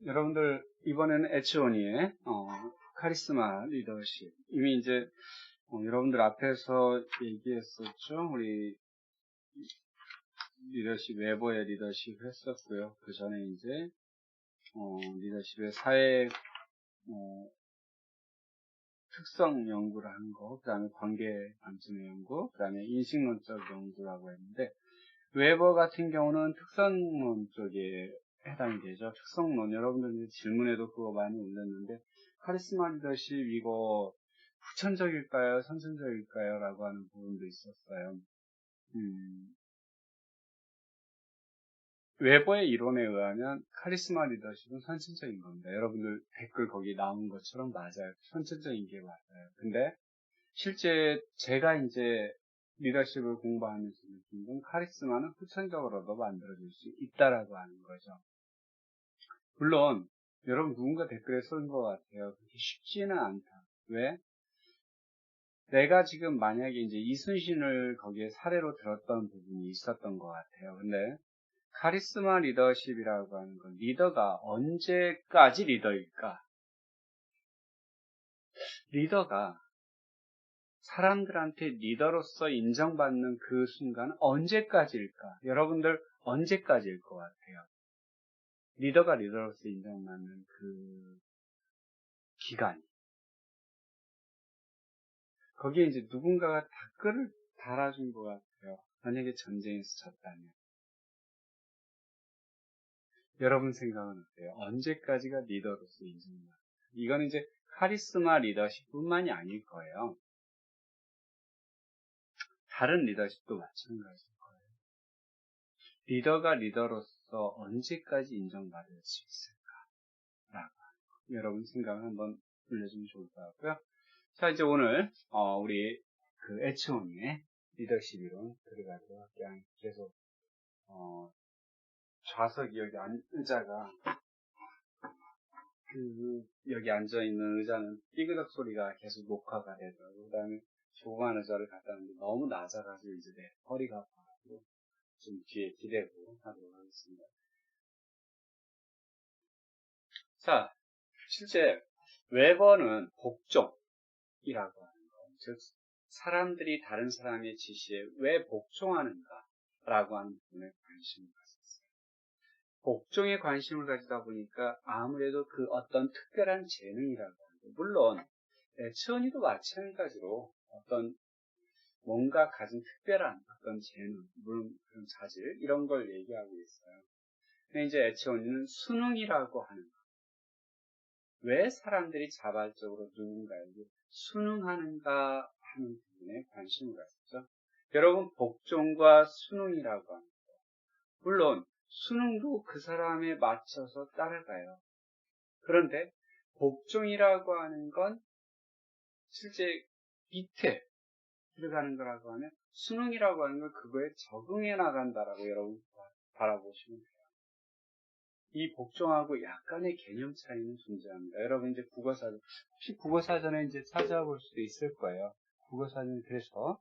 여러분들 이번에는 에치오니의 카리스마 리더십 이미 이제 여러분들 앞에서 얘기했었죠. 우리 리더십 웨버의 리더십 했었고요. 그 전에 이제 리더십의 사회 특성 연구를 한 거, 그 다음에 관계 관점의 연구, 그 다음에 인식론적 연구라고 했는데 웨버 같은 경우는 특성론 쪽에 해당이 되죠. 특성론. 여러분들 질문에도 그거 많이 올렸는데, 카리스마 리더십 이거 후천적일까요? 선천적일까요? 라고 하는 부분도 있었어요. 웨버의 이론에 의하면 카리스마 리더십은 선천적인 겁니다. 여러분들 댓글 거기 나온 것처럼 맞아요. 선천적인 게 맞아요. 근데 실제 제가 이제 리더십을 공부하면서 느낀 건 카리스마는 후천적으로도 만들어질 수 있다라고 하는 거죠. 물론 여러분 누군가 댓글에 쓴 것 같아요. 그렇게 쉽지는 않다. 왜? 내가 지금 만약에 이제 이순신을 거기에 사례로 들었던 부분이 있었던 것 같아요. 근데 카리스마 리더십이라고 하는 건 리더가 언제까지 리더일까? 리더가 사람들한테 리더로서 인정받는 그 순간은 언제까지일까? 여러분들 언제까지일 것 같아요? 리더가 리더로서 인정받는 그 기간이. 거기에 이제 누군가가 댓글을 달아준 것 같아요. 만약에 전쟁에서 졌다면. 여러분 생각은 어때요? 언제까지가 리더로서 인정받을까? 이건 이제 카리스마 리더십 뿐만이 아닐 거예요. 다른 리더십도 마찬가지일 거예요. 리더가 리더로서 언제까지 인정받을 수 있을까라고 여러분 생각을 한번 올려주면 좋을 것 같고요. 자, 이제 오늘 우리 그 에치오니의 리더십 이론 들어가도록 할게요. 계속 좌석 여기 의자가 여기 앉아 있는 의자는 삐그덕 소리가 계속 녹화가 되더라고요. 그 다음에 조그만 의자를 갖다 놨는데 너무 낮아가지고 이제 내 허리가 아파가지고 좀 뒤에 기대고 하도록 하겠습니다. 자, 실제 웨버는 복종이라고 하는 거, 즉 사람들이 다른 사람의 지시에 왜 복종하는가라고 하는 부분에 관심을 가졌어요. 복종에 관심을 가지다 보니까 아무래도 그 어떤 특별한 재능이라고 하는 거, 물론 에치오니도 마찬가지로 어떤 뭔가 가진 특별한 어떤 재능, 물론 그런 자질 이런 걸 얘기하고 있어요. 근데 이제 에치오니는 수능이라고 하는 거. 왜 사람들이 자발적으로 누군가에게 순응하는가 하는 부분에 관심을 가졌죠. 여러분, 복종과 순응이라고 하는 거. 물론 순응도 그 사람에 맞춰서 따라가요. 그런데 복종이라고 하는 건 실제 밑에 들어가는 거라고 하면 순응이라고 하는 건 그거에 적응해 나간다라고 여러분 바라보시면 돼요. 이 복종하고 약간의 개념 차이는 존재합니다. 여러분 이제 국어사전, 혹시 국어사전에 이제 찾아볼 수도 있을 거예요. 국어사전 그래서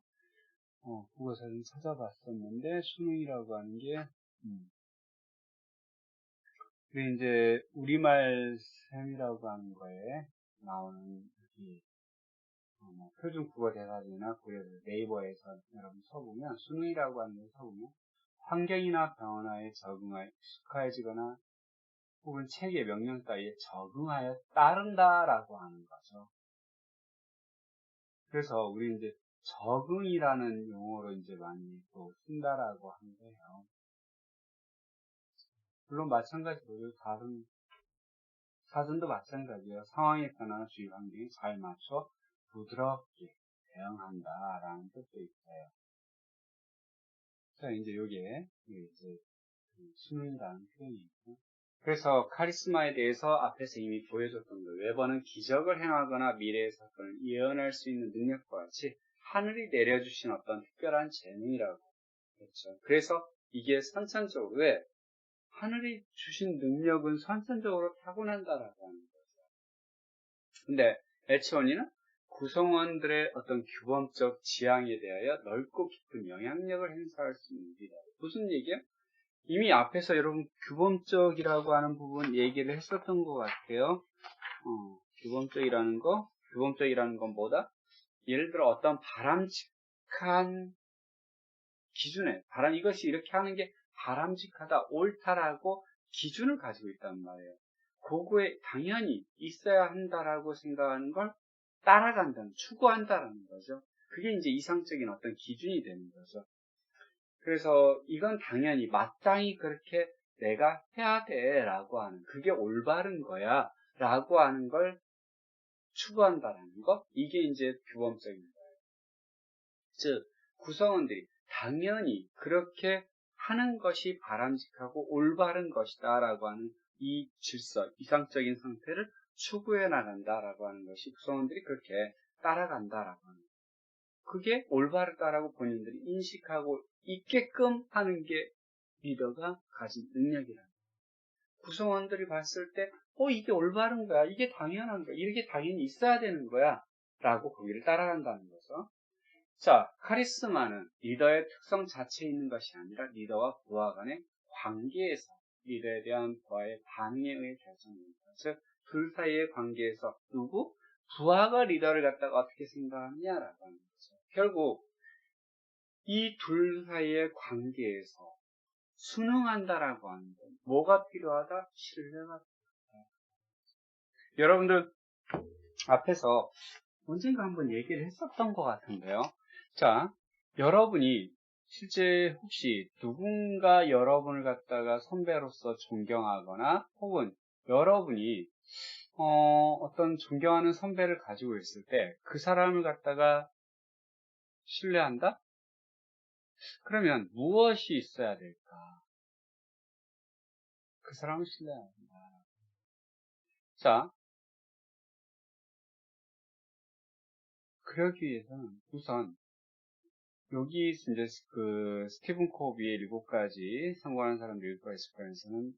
국어사전 찾아봤었는데 수능이라고 하는 게 그게 이제 우리말 셈이라고 하는 거에 나오는 여기 표준 국어 대사전이나 네이버에서 여러분 쳐보면 수능이라고 하는 걸 쳐보면 환경이나 변화에 적응하여 익숙해지거나 혹은 체계 명령 따위에 적응하여 따른다라고 하는 거죠. 그래서 우리 이제 적응이라는 용어로 이제 많이 또 쓴다라고 하는데요. 물론 마찬가지로 다른 사전도 마찬가지예요. 상황의 변화나 주위 환경에 잘 맞춰 부드럽게 대응한다라는 뜻도 있어요. 자, 이제 요게 이제 수능이라는 표현이 있고. 그래서 카리스마에 대해서 앞에서 이미 보여줬던 거. 웨버는 기적을 행하거나 미래의 사건을 예언할 수 있는 능력과 같이 하늘이 내려주신 어떤 특별한 재능이라고 했죠. 그래서 이게 선천적으로 왜 하늘이 주신 능력은 선천적으로 타고난다라고 하는 거죠. 근데 에치오니는 구성원들의 어떤 규범적 지향에 대하여 넓고 깊은 영향력을 행사할 수 있는 리더. 무슨 얘기야? 이미 앞에서 여러분 규범적이라고 하는 부분 얘기를 했었던 것 같아요. 규범적이라는 건 뭐다? 예를 들어 어떤 바람직한 기준에, 이것이 이렇게 하는 게 바람직하다, 옳다라고 기준을 가지고 있단 말이에요. 그거에 당연히 있어야 한다라고 생각하는 걸 따라간다는, 추구한다라는 거죠. 그게 이제 이상적인 어떤 기준이 되는 거죠. 그래서 이건 당연히 마땅히 그렇게 내가 해야 돼 라고 하는, 그게 올바른 거야 라고 하는 걸 추구한다라는 거, 이게 이제 규범적인 거예요. 즉 구성원들이 당연히 그렇게 하는 것이 바람직하고 올바른 것이다 라고 하는 이 질서, 이상적인 상태를 추구해 나간다라고 하는 것이 구성원들이 그렇게 따라간다라고 하는 거예요. 그게 올바르다라고 본인들이 인식하고 있게끔 하는 게 리더가 가진 능력이라는 거예요. 구성원들이 봤을 때, 이게 올바른 거야. 이게 당연한 거야. 이렇게 당연히 있어야 되는 거야. 라고 거기를 따라간다는 거죠. 자, 카리스마는 리더의 특성 자체에 있는 것이 아니라 리더와 부하 간의 관계에서 리더에 대한 부하의 반응에 의해 결정됩니다. 즉, 둘 사이의 관계에서 부하가 리더를 갖다가 어떻게 생각하느냐라고 하는 거죠. 결국 이 둘 사이의 관계에서 순응한다라고 하는 건 뭐가 필요하다? 신뢰가 필요하다. 여러분들 앞에서 언젠가 한번 얘기를 했었던 것 같은데요. 자, 여러분이 실제 혹시 누군가 여러분을 갖다가 선배로서 존경하거나 혹은 여러분이 어떤 존경하는 선배를 가지고 있을 때 그 사람을 갖다가 신뢰한다? 그러면 무엇이 있어야 될까? 그 사람을 신뢰해야 한다. 자, 그러기 위해서는 우선 여기 이제 그 스티븐 코비의 7가지 성공하는 사람들 7가지 습관에서는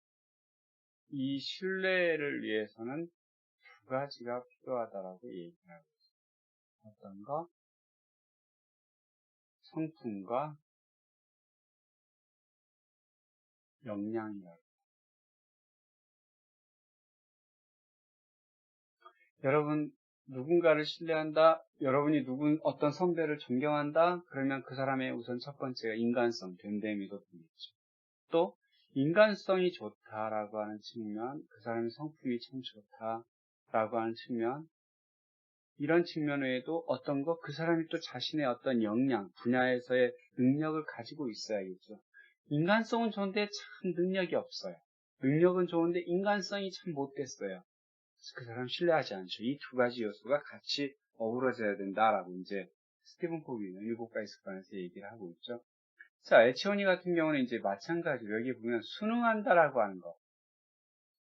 이 신뢰를 위해서는 2가지가 필요하다라고 얘기를 하고 있어요. 어떤 거? 성품과 역량이라고. 여러분 누군가를 신뢰한다. 여러분이 어떤 선배를 존경한다. 그러면 그 사람의 우선 첫 번째가 인간성, 됨됨이도 되겠죠. 또 인간성이 좋다라고 하는 측면, 그 사람의 성품이 참 좋다라고 하는 측면, 이런 측면 외에도 어떤 것, 그 사람이 또 자신의 어떤 역량, 분야에서의 능력을 가지고 있어야겠죠. 인간성은 좋은데 참 능력이 없어요. 능력은 좋은데 인간성이 참 못됐어요. 그 사람 신뢰하지 않죠. 이 2가지 요소가 같이 어우러져야 된다라고 이제 스티븐 코비는 7가지 습관에서 얘기를 하고 있죠. 자, 에치오니 같은 경우는 이제 마찬가지로 여기 보면 순응한다라고 하는 거.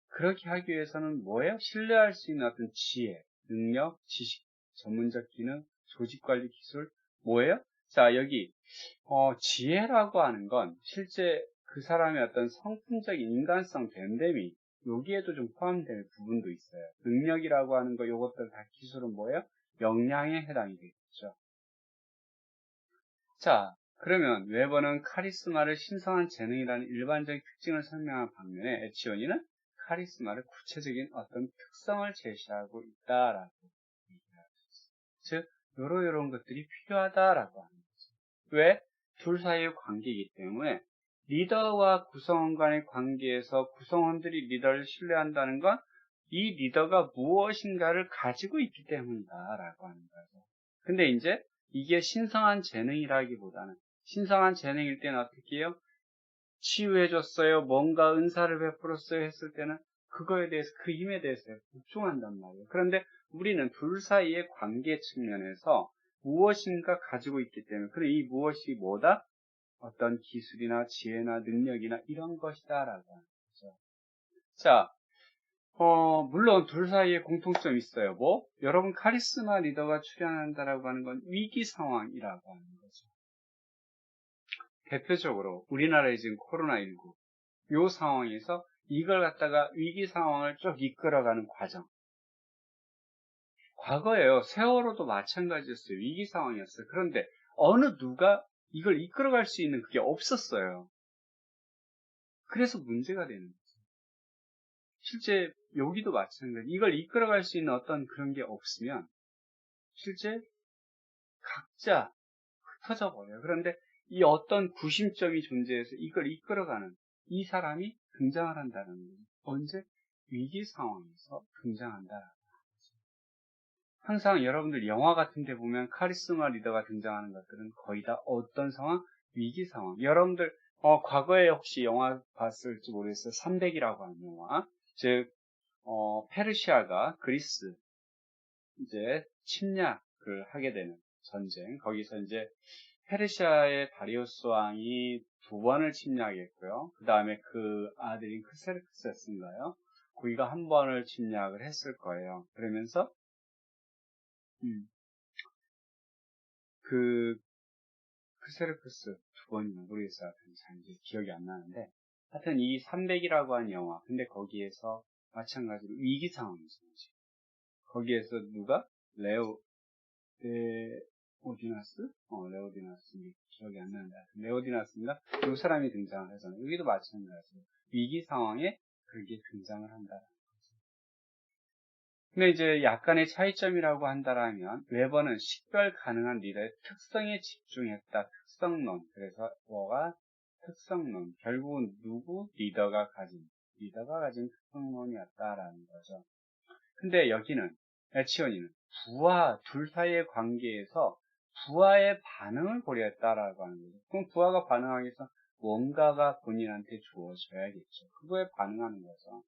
그렇게 하기 위해서는 뭐예요? 신뢰할 수 있는 어떤 지혜, 능력, 지식, 전문적 기능, 조직관리 기술, 뭐예요? 자, 여기, 지혜라고 하는 건 실제 그 사람의 어떤 성품적인 인간성, 됨됨이, 여기에도 좀 포함되는 부분도 있어요. 능력이라고 하는 거, 요것들 다 기술은 뭐예요? 역량에 해당이 되겠죠. 자, 그러면 웨버는 카리스마를 신성한 재능이라는 일반적인 특징을 설명한 반면에 에치오니는 카리스마를 구체적인 어떤 특성을 제시하고 있다라고 얘기하고 있어요. 즉, 요런 것들이 필요하다라고 하는 거죠. 왜? 둘 사이의 관계이기 때문에 리더와 구성원 간의 관계에서 구성원들이 리더를 신뢰한다는 건 이 리더가 무엇인가를 가지고 있기 때문이다라고 하는 거죠. 근데 이제 이게 신성한 재능이라기보다는 신성한 재능일 때는 어떻게 해요? 치유해줬어요. 뭔가 은사를 베풀었어요. 했을 때는 그거에 대해서, 그 힘에 대해서 복종한단 말이에요. 그런데 우리는 둘 사이의 관계 측면에서 무엇인가 가지고 있기 때문에, 그래, 이 무엇이 뭐다? 어떤 기술이나 지혜나 능력이나 이런 것이다라고 하는 거죠. 자, 물론 둘 사이에 공통점이 있어요. 뭐? 여러분 카리스마 리더가 출연한다라고 하는 건 위기 상황이라고 하는 거죠. 대표적으로 우리나라의 지금 코로나19 요 상황에서 이걸 갖다가 위기 상황을 쭉 이끌어가는 과정. 과거에요. 세월호도 마찬가지였어요. 위기 상황이었어요. 그런데 어느 누가 이걸 이끌어갈 수 있는 그게 없었어요. 그래서 문제가 되는 거죠. 실제 여기도 마찬가지. 이걸 이끌어갈 수 있는 어떤 그런 게 없으면 실제 각자 흩어져 버려요. 그런데 이 어떤 구심점이 존재해서 이걸 이끌어가는 이 사람이 등장을 한다는 거예요. 언제? 위기 상황에서 등장한다라는 거죠. 항상 여러분들 영화 같은 데 보면 카리스마 리더가 등장하는 것들은 거의 다 어떤 상황? 위기 상황. 여러분들 과거에 혹시 영화 봤을지 모르겠어요. 300이라고 하는 영화. 즉 페르시아가 그리스 이제 침략을 하게 되는 전쟁. 거기서 이제 페르시아의 다리우스 왕이 2번을 침략했고요. 그 다음에 그 아들인 크세르크세스인가요? 거기가 1번을 침략을 했을 거예요. 그러면서 그 크세르크스 2번이나 모르겠어요. 하여튼 잘 이제 기억이 안 나는데 하여튼 이 300이라고 하는 영화. 근데 거기에서 마찬가지로 위기 상황이 있어요. 거기에서 누가? 레오디나스? 레오디나스. 기억이 안 나는데. 레오디나스인가? 이 사람이 등장을 해서, 여기도 마찬가지로 위기 상황에 그렇게 등장을 한다. 근데 이제 약간의 차이점이라고 한다라면, 웨버는 식별 가능한 리더의 특성에 집중했다. 특성론. 그래서 뭐가? 특성론. 결국은 누구? 리더가 가진 특성론이었다라는 거죠. 근데 여기는 에치온이는 부하 둘 사이의 관계에서 부하의 반응을 고려했다라고 하는 거죠. 그럼 부하가 반응하기 위해서 뭔가가 본인한테 주어져야겠죠. 그거에 반응하는 거죠.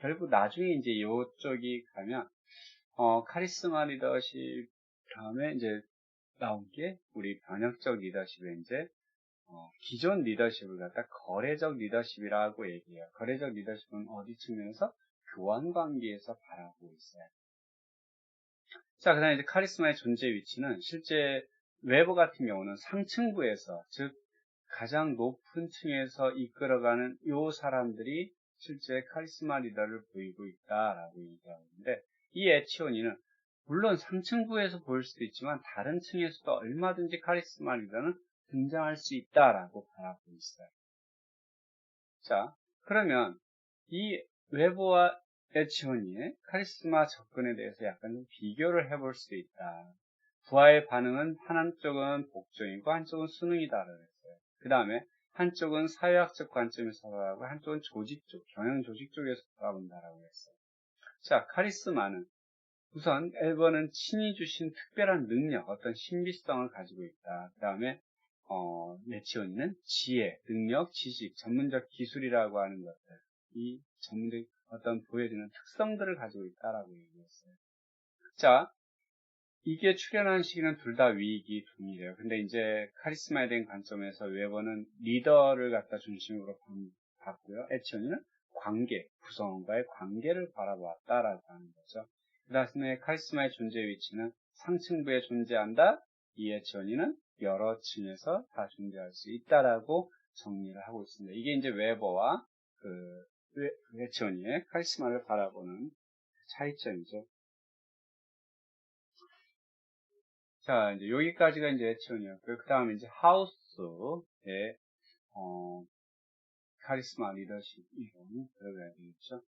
결국 나중에 이제 이쪽이 가면 카리스마 리더십 다음에 이제 나온 게 우리 변혁적 리더십에 이제 기존 리더십을 갖다 거래적 리더십이라고 얘기해요. 거래적 리더십은 어디 측면에서 교환 관계에서 바라보고 있어요. 자, 그 다음에 이제 카리스마의 존재 위치는 실제 웨버 같은 경우는 상층부에서, 즉, 가장 높은 층에서 이끌어가는 요 사람들이 실제 카리스마 리더를 보이고 있다라고 얘기하고 있는데, 이 에치오니는 물론 상층부에서 보일 수도 있지만 다른 층에서도 얼마든지 카리스마 리더는 등장할 수 있다라고 바라보고 있어요. 자, 그러면 이 웨버와 에치오니의 카리스마 접근에 대해서 약간 좀 비교를 해볼 수도 있다. 부하의 반응은 한쪽은 복종이고 한쪽은 수능이다라고 했어요. 그 다음에 한쪽은 사회학적 관점에서 바라보고 한쪽은 조직 쪽, 경영 조직 쪽에서 바라본다라고 했어요. 자, 카리스마는 우선 1번은 신이 주신 특별한 능력, 어떤 신비성을 가지고 있다. 그 다음에 에치오니는 지혜, 능력, 지식, 전문적 기술이라고 하는 것들, 이 전문적 어떤 보여지는 특성들을 가지고 있다라고 얘기했어요. 자, 이게 출현한 시기는 둘 다 위기 동일해요. 근데 이제 카리스마에 대한 관점에서 웨버는 리더를 갖다 중심으로 봤고요. 에치오니는 관계, 구성원과의 관계를 바라보았다라고 하는 거죠. 그 다음에 카리스마의 존재 위치는 상층부에 존재한다. 이 에치오니는 여러 층에서 다 존재할 수 있다라고 정리를 하고 있습니다. 이게 이제 웨버와 에치오니의 카리스마를 바라보는 차이점이죠. 자, 이제 여기까지가 이제 에치온이었고요. 그 다음에 이제 하우스의 카리스마 리더십 이론 들어가야 되겠죠.